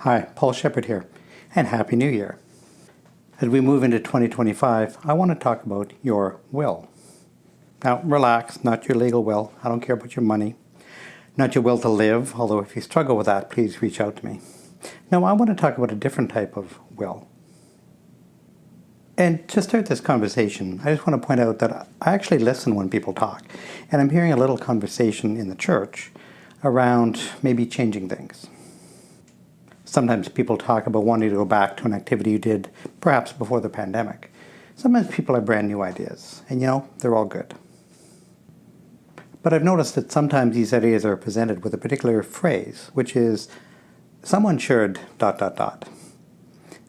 Hi, Paul Shepard here, and Happy New Year. As we move into 2025, I want to talk about your will. Now, relax, not your legal will. I don't care about your money, not your will to live, although if you struggle with that, please reach out to me. No, I want to talk about a different type of will. And to start this conversation, I just want to point out that I actually listen when people talk, and I'm hearing a little conversation in the church around maybe changing things. Sometimes people talk about wanting to go back to an activity you did perhaps before the pandemic. Sometimes people have brand new ideas, and they're all good. But I've noticed that sometimes these ideas are presented with a particular phrase, which is, someone should ...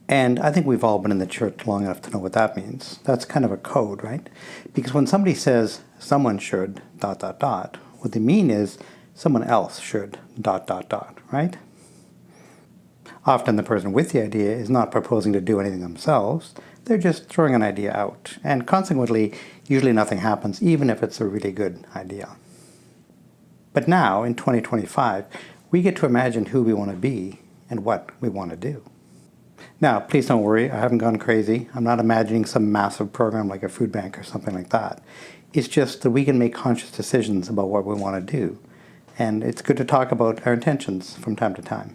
And I think we've all been in the church long enough to know what that means. That's kind of a code, right? Because when somebody says, someone should ... what they mean is, someone else should ... right? Often the person with the idea is not proposing to do anything themselves, they're just throwing an idea out, and consequently, usually nothing happens, even if it's a really good idea. But now, in 2025, we get to imagine who we want to be and what we want to do. Now, please don't worry, I haven't gone crazy. I'm not imagining some massive program like a food bank or something like that. It's just that we can make conscious decisions about what we want to do, and it's good to talk about our intentions from time to time.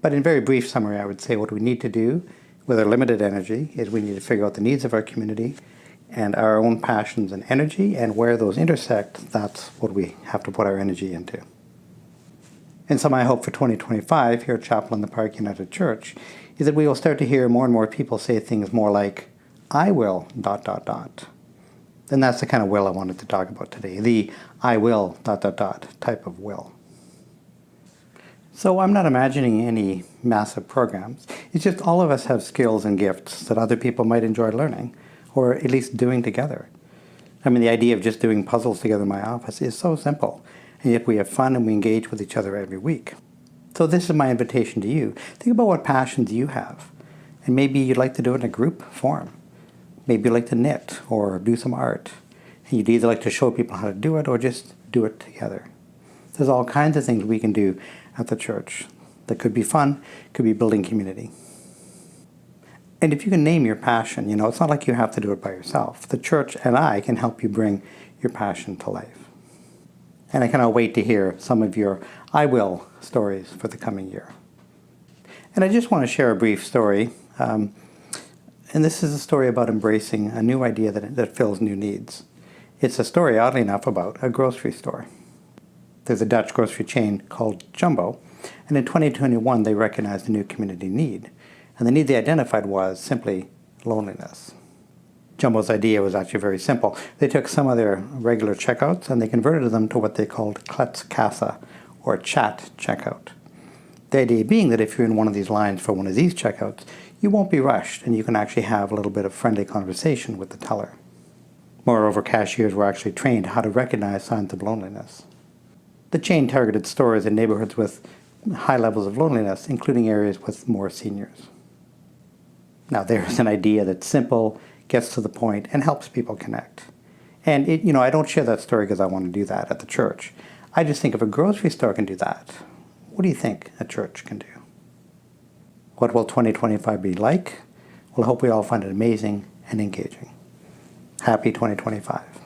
But in very brief summary, I would say what we need to do with our limited energy is we need to figure out the needs of our community and our own passions and energy, and where those intersect, that's what we have to put our energy into. And so my hope for 2025 here at Chapel in the Park United Church is that we will start to hear more and more people say things more like, I will ... And that's the kind of will I wanted to talk about today, the I will ... type of will. So I'm not imagining any massive programs. It's just all of us have skills and gifts that other people might enjoy learning, or at least doing together. I mean, the idea of just doing puzzles together in my office is so simple, and yet we have fun and we engage with each other every week. So this is my invitation to you. Think about what passions you have, and maybe you'd like to do it in a group form. Maybe you'd like to knit or do some art, and you'd either like to show people how to do it or just do it together. There's all kinds of things we can do at the church that could be fun, could be building community. And if you can name your passion, it's not like you have to do it by yourself. The church and I can help you bring your passion to life. And I cannot wait to hear some of your I will stories for the coming year. And I just want to share a brief story. And this is a story about embracing a new idea that fills new needs. It's a story, oddly enough, about a grocery store. There's a Dutch grocery chain called Jumbo, and in 2021 they recognized a new community need. And the need they identified was simply loneliness. Jumbo's idea was actually very simple. They took some of their regular checkouts and they converted them to what they called Kletskassa, or chat checkout. The idea being that if you're in one of these lines for one of these checkouts, you won't be rushed and you can actually have a little bit of friendly conversation with the teller. Moreover, cashiers were actually trained how to recognize signs of loneliness. The chain targeted stores in neighborhoods with high levels of loneliness, including areas with more seniors. Now, there's an idea that's simple, gets to the point, and helps people connect. And I don't share that story because I want to do that at the church. I just think if a grocery store can do that, what do you think a church can do? What will 2025 be like? Well, I hope we all find it amazing and engaging. Happy 2025.